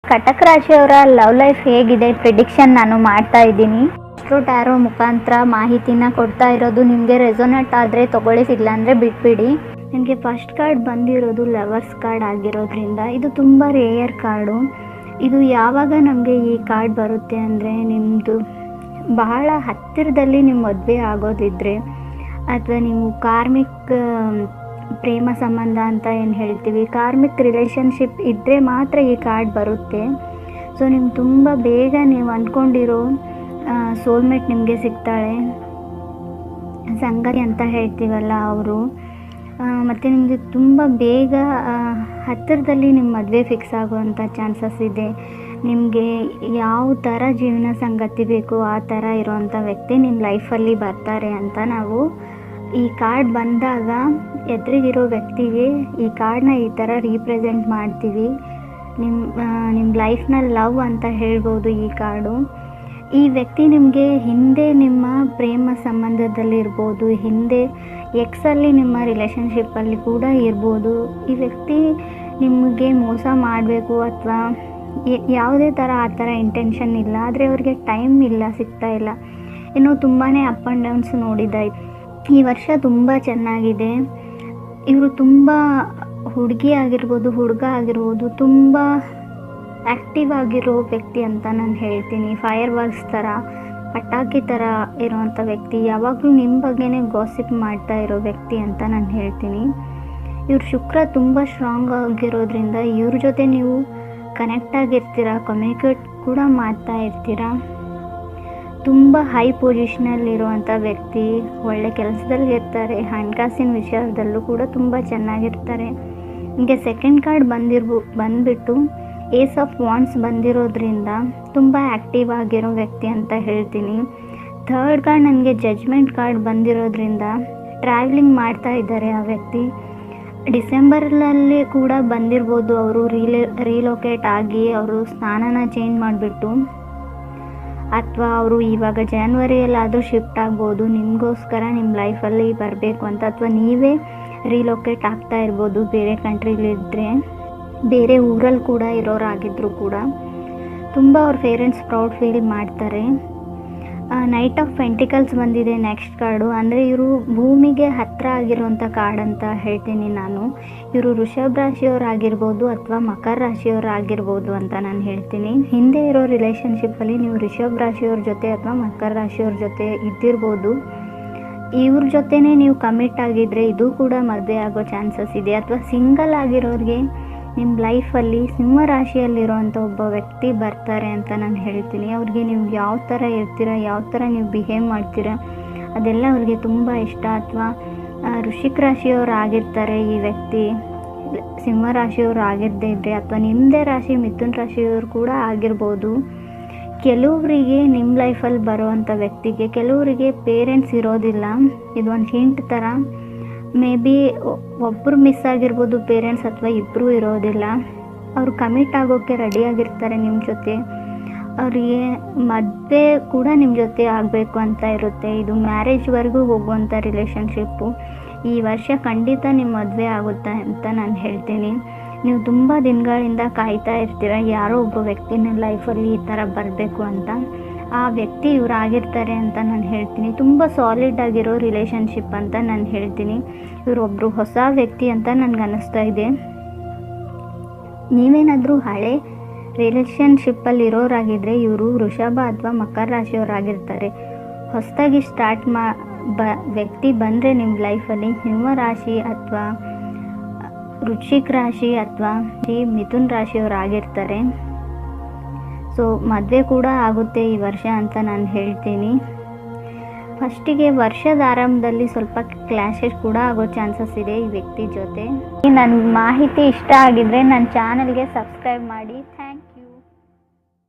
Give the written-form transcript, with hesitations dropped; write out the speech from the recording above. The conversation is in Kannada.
ಕಟಕ್ ರಾಶಿಯವರ ಲವ್ ಲೈಫ್ ಹೇಗಿದೆ ಪ್ರಿಡಿಕ್ಷನ್ ನಾನು ಮಾಡ್ತಾ ಇದ್ದೀನಿ. ಟ್ಯಾರೋ ಮುಖಾಂತರ ಮಾಹಿತಿನ ಕೊಡ್ತಾ ಇರೋದು. ನಿಮಗೆ ರೆಸೊನೇಟ್ ಆದರೆ ತೊಗೊಳ್ಳಿ, ಇಲ್ಲ ಅಂದರೆ ಬಿಟ್ಬಿಡಿ. ನನಗೆ ಫಸ್ಟ್ ಕಾರ್ಡ್ ಬಂದಿರೋದು ಲವರ್ಸ್ ಕಾರ್ಡ್ ಆಗಿರೋದ್ರಿಂದ ಇದು ತುಂಬ ರೇಯರ್ ಕಾರ್ಡು. ಇದು ಯಾವಾಗ ನಮಗೆ ಈ ಕಾರ್ಡ್ ಬರುತ್ತೆ ಅಂದರೆ ನಿಮ್ಮದು ಬಹಳ ಹತ್ತಿರದಲ್ಲಿ ನಿಮ್ಮ ಮದುವೆ ಆಗೋದಿದ್ರೆ ಅಥವಾ ನೀವು ಕಾರ್ಮಿಕ್ ಪ್ರೇಮ ಸಂಬಂಧ ಅಂತ ಏನು ಹೇಳ್ತೀವಿ, ಕಾರ್ಮಿಕ್ ರಿಲೇಷನ್ಶಿಪ್ ಇದ್ದರೆ ಮಾತ್ರ ಈ ಕಾರ್ಡ್ ಬರುತ್ತೆ. ಸೊ ನಿಮ್ಗೆ ತುಂಬ ಬೇಗ ನೀವು ಅಂದ್ಕೊಂಡಿರೋ ಸೋಲ್ಮೇಟ್ ನಿಮಗೆ ಸಿಗ್ತಾಳೆ, ಸಂಗಾತಿ ಅಂತ ಹೇಳ್ತೀವಲ್ಲ ಅವರು. ಮತ್ತು ನಿಮಗೆ ತುಂಬ ಬೇಗ ಹತ್ತಿರದಲ್ಲಿ ನಿಮ್ಮ ಮದುವೆ ಫಿಕ್ಸ್ ಆಗುವಂಥ ಚಾನ್ಸಸ್ ಇದೆ. ನಿಮಗೆ ಯಾವ ಥರ ಜೀವನ ಸಂಗತಿ ಬೇಕು ಆ ಥರ ಇರೋವಂಥ ವ್ಯಕ್ತಿ ನಿಮ್ಮ ಲೈಫಲ್ಲಿ ಬರ್ತಾರೆ ಅಂತ ನಾವು ಈ ಕಾರ್ಡ್ ಬಂದಾಗ ಎದುರಿಗಿರೋ ವ್ಯಕ್ತಿಗೆ ಈ ಕಾರ್ಡನ್ನ ಈ ಥರ ರೀಪ್ರೆಸೆಂಟ್ ಮಾಡ್ತೀವಿ. ನಿಮ್ಮ ಲೈಫ್ನಲ್ಲಿ ಲವ್ ಅಂತ ಹೇಳ್ಬೋದು ಈ ಕಾರ್ಡು. ಈ ವ್ಯಕ್ತಿ ನಿಮಗೆ ಹಿಂದೆ ನಿಮ್ಮ ಪ್ರೇಮ ಸಂಬಂಧದಲ್ಲಿರ್ಬೋದು, ಹಿಂದೆ ಎಕ್ಸಲ್ಲಿ ನಿಮ್ಮ ರಿಲೇಷನ್ಶಿಪ್ಪಲ್ಲಿ ಕೂಡ ಇರ್ಬೋದು. ಈ ವ್ಯಕ್ತಿ ನಿಮಗೆ ಮೋಸ ಮಾಡಬೇಕು ಅಥವಾ ಯಾವುದೇ ಥರ ಆ ಥರ ಇಂಟೆನ್ಷನ್ ಇಲ್ಲ, ಆದರೆ ಅವ್ರಿಗೆ ಟೈಮ್ ಇಲ್ಲ, ಸಿಗ್ತಾ ಇಲ್ಲ. ಇನ್ನೂ ತುಂಬಾ ಅಪ್ ಆ್ಯಂಡ್ ಡೌನ್ಸ್ ನೋಡಿದ್ದಾಯ್ತು. ಈ ವರ್ಷ ತುಂಬ ಚೆನ್ನಾಗಿದೆ. ಇವರು ತುಂಬ ಹುಡುಗಿ ಆಗಿರ್ಬೋದು, ಹುಡುಗ ಆಗಿರ್ಬೋದು, ತುಂಬ ಆ್ಯಕ್ಟಿವ್ ಆಗಿರೋ ವ್ಯಕ್ತಿ ಅಂತ ನಾನು ಹೇಳ್ತೀನಿ. ಫೈರ್ ವರ್ಕ್ಸ್ ಥರ, ಪಟಾಕಿ ಥರ ಇರೋವಂಥ ವ್ಯಕ್ತಿ, ಯಾವಾಗಲೂ ನಿಮ್ಮ ಬಗ್ಗೆನೇ ಗಾಸಿಪ್ ಮಾಡ್ತಾ ಇರೋ ವ್ಯಕ್ತಿ ಅಂತ ನಾನು ಹೇಳ್ತೀನಿ. ಇವ್ರ ಶುಕ್ರ ತುಂಬ ಸ್ಟ್ರಾಂಗ್ ಆಗಿರೋದ್ರಿಂದ ಇವ್ರ ಜೊತೆ ನೀವು ಕನೆಕ್ಟ್ ಆಗಿರ್ತೀರ, ಕಮ್ಯುನಿಕೇಟ್ ಕೂಡ ಮಾಡ್ತಾ ಇರ್ತೀರ. ತುಂಬ ಹೈ ಪೊಸಿಷನಲ್ಲಿರುವಂಥ ವ್ಯಕ್ತಿ, ಒಳ್ಳೆ ಕೆಲಸದಲ್ಲಿ ಇರ್ತಾರೆ, ಹಣಕಾಸಿನ ವಿಷಯದಲ್ಲೂ ಕೂಡ ತುಂಬ ಚೆನ್ನಾಗಿರ್ತಾರೆ. ನಿಮಗೆ ಸೆಕೆಂಡ್ ಕಾರ್ಡ್ ಬಂದುಬಿಟ್ಟು ಏಸ್ ಆಫ್ ವಾಂಡ್ಸ್ ಬಂದಿರೋದ್ರಿಂದ ತುಂಬ ಆ್ಯಕ್ಟಿವ್ ಆಗಿರೋ ವ್ಯಕ್ತಿ ಅಂತ ಹೇಳ್ತೀನಿ. ಥರ್ಡ್ ಕಾರ್ಡ್ ನನಗೆ ಜಡ್ಜ್ಮೆಂಟ್ ಕಾರ್ಡ್ ಬಂದಿರೋದ್ರಿಂದ ಟ್ರಾವೆಲಿಂಗ್ ಮಾಡ್ತಾ ಇದ್ದಾರೆ ಆ ವ್ಯಕ್ತಿ. ಡಿಸೆಂಬರಲ್ಲಿ ಕೂಡ ಬಂದಿರ್ಬೋದು ಅವರು ರೀಲೊಕೇಟ್ ಆಗಿ ಅವರು ಸ್ಥಾನನ ಚೇಂಜ್ ಮಾಡಿಬಿಟ್ಟು, ಅಥವಾ ಅವರು ಇವಾಗ ಜಾನ್ವರಿಯಲ್ಲಾದರೂ ಶಿಫ್ಟ್ ಆಗ್ಬೋದು ನಿಮಗೋಸ್ಕರ ನಿಮ್ಮ ಲೈಫಲ್ಲಿ ಬರಬೇಕು ಅಂತ, ಅಥವಾ ನೀವೇ ರೀಲೊಕೇಟ್ ಆಗ್ತಾ ಇರ್ಬೋದು ಬೇರೆ ಕಂಟ್ರಿಲಿದ್ದರೆ, ಬೇರೆ ಊರಲ್ಲಿ ಕೂಡ ಇರೋರಾಗಿದ್ದರೂ ಕೂಡ. ತುಂಬ ಅವ್ರ ಪೇರೆಂಟ್ಸ್ ಪ್ರೌಡ್ ಫೀಲ್ ಮಾಡ್ತಾರೆ. ನೈಟ್ ಆಫ್ ಪೆಂಟಿಕಲ್ಸ್ ಬಂದಿದೆ ನೆಕ್ಸ್ಟ್ ಕಾರ್ಡು. ಅಂದರೆ ಇವರು ಭೂಮಿಗೆ ಹತ್ತಿರ ಆಗಿರುವಂಥ ಕಾರ್ಡ್ ಅಂತ ಹೇಳ್ತೀನಿ ನಾನು. ಇವರು ವೃಷಭ ರಾಶಿಯವರಾಗಿರ್ಬೋದು ಅಥವಾ ಮಕರ ರಾಶಿಯವರಾಗಿರ್ಬೋದು ಅಂತ ನಾನು ಹೇಳ್ತೀನಿ. ಹಿಂದೆ ಇರೋ ರಿಲೇಷನ್ಶಿಪ್ಪಲ್ಲಿ ನೀವು ವೃಷಭ ರಾಶಿಯವ್ರ ಜೊತೆ ಅಥವಾ ಮಕರ ರಾಶಿಯವ್ರ ಜೊತೆ ಇದ್ದಿರ್ಬೋದು. ಇವ್ರ ಜೊತೆನೇ ನೀವು ಕಮಿಟ್ ಆಗಿದ್ದರೆ ಇದು ಕೂಡ ಮದುವೆ ಆಗೋ ಚಾನ್ಸಸ್ ಇದೆ. ಅಥವಾ ಸಿಂಗಲ್ ಆಗಿರೋರಿಗೆ ನಿಮ್ಮ ಲೈಫಲ್ಲಿ ಸಿಂಹ ರಾಶಿಯಲ್ಲಿರೋವಂಥ ಒಬ್ಬ ವ್ಯಕ್ತಿ ಬರ್ತಾರೆ ಅಂತ ನಾನು ಹೇಳ್ತೀನಿ. ಅವ್ರಿಗೆ ನೀವು ಯಾವ ಥರ ಇರ್ತೀರ, ಯಾವ ಥರ ನೀವು ಬಿಹೇವ್ ಮಾಡ್ತೀರ ಅದೆಲ್ಲ ಅವ್ರಿಗೆ ತುಂಬ ಇಷ್ಟ. ಅಥವಾ ವೃಶ್ಚಿಕ ರಾಶಿಯವರು ಆಗಿರ್ತಾರೆ ಈ ವ್ಯಕ್ತಿ, ಸಿಂಹ ರಾಶಿಯವರು ಆಗಿರದೇ ಇದ್ದರೆ, ಅಥವಾ ನಿಮ್ಮದೇ ರಾಶಿ ಮಿಥುನ ರಾಶಿಯವರು ಕೂಡ ಆಗಿರ್ಬೋದು. ಕೆಲವರಿಗೆ ನಿಮ್ಮ ಲೈಫಲ್ಲಿ ಬರುವಂಥ ವ್ಯಕ್ತಿಗೆ ಕೆಲವರಿಗೆ ಪೇರೆಂಟ್ಸ್ ಇರೋದಿಲ್ಲ. ಇದೊಂದು ಹಿಂಟ್ ಥರ. ಮೇ ಬಿ ಒಬ್ಬರು ಮಿಸ್ ಆಗಿರ್ಬೋದು ಪೇರೆಂಟ್ಸ್, ಅಥವಾ ಇಬ್ಬರೂ ಇರೋದಿಲ್ಲ. ಅವರು ಕಮಿಟ್ ಆಗೋಕ್ಕೆ ರೆಡಿಯಾಗಿರ್ತಾರೆ ನಿಮ್ಮ ಜೊತೆ. ಅವರಿಗೆ ಮದುವೆ ಕೂಡ ನಿಮ್ಮ ಜೊತೆ ಆಗಬೇಕು ಅಂತ ಇರುತ್ತೆ. ಇದು ಮ್ಯಾರೇಜ್ವರೆಗೂ ಹೋಗುವಂಥ ರಿಲೇಷನ್ಶಿಪ್ಪು. ಈ ವರ್ಷ ಖಂಡಿತ ನಿಮ್ಮ ಮದುವೆ ಆಗುತ್ತೆ ಅಂತ ನಾನು ಹೇಳ್ತೀನಿ. ನೀವು ತುಂಬ ದಿನಗಳಿಂದ ಕಾಯ್ತಾ ಇರ್ತೀರ ಯಾರೋ ಒಬ್ಬ ವ್ಯಕ್ತಿನ ಲೈಫಲ್ಲಿ ಈ ಥರ ಬರಬೇಕು ಅಂತ. ಆ ವ್ಯಕ್ತಿ ಇವ್ರು ಆಗಿರ್ತಾರೆ ಅಂತ ನಾನು ಹೇಳ್ತೀನಿ. ತುಂಬ ಸಾಲಿಡ್ ಆಗಿರೋ ರಿಲೇಷನ್ಶಿಪ್ ಅಂತ ನಾನು ಹೇಳ್ತೀನಿ. ಇವರೊಬ್ಬರು ಹೊಸ ವ್ಯಕ್ತಿ ಅಂತ ನನಗೆ ಅನ್ನಿಸ್ತಾ ಇದೆ. ನೀವೇನಾದರೂ ಹಳೆ ರಿಲೇಷನ್ಶಿಪ್ಪಲ್ಲಿ ಇರೋರಾಗಿದ್ದರೆ ಇವರು ವೃಷಭ ಅಥವಾ ಮಕರ ರಾಶಿಯವರಾಗಿರ್ತಾರೆ. ಹೊಸದಾಗಿ ಸ್ಟಾರ್ಟ್ ವ್ಯಕ್ತಿ ಬಂದರೆ ನಿಮ್ಮ ಲೈಫಲ್ಲಿ ಸಿಂಹ ರಾಶಿ ಅಥವಾ ವೃಶ್ಚಿಕ ರಾಶಿ ಅಥವಾ ಮಿಥುನ ರಾಶಿಯವರಾಗಿರ್ತಾರೆ. ಸೊ ಮದುವೆ ಕೂಡ ಆಗುತ್ತೆ ಈ ವರ್ಷ ಅಂತ ನಾನು ಹೇಳ್ತೀನಿ. ಫಸ್ಟಿಗೆ ವರ್ಷದ ಆರಂಭದಲ್ಲಿ ಸ್ವಲ್ಪ ಕ್ಲಾಶಸ್ ಕೂಡ ಆಗೋ ಚಾನ್ಸಸ್ ಇದೆ ಈ ವ್ಯಕ್ತಿ ಜೊತೆ. ನನಗೆ ಮಾಹಿತಿ ಇಷ್ಟ ಆಗಿದ್ರೆ ನನ್ನ ಚಾನಲ್ಗೆ ಸಬ್ಸ್ಕ್ರೈಬ್ ಮಾಡಿ.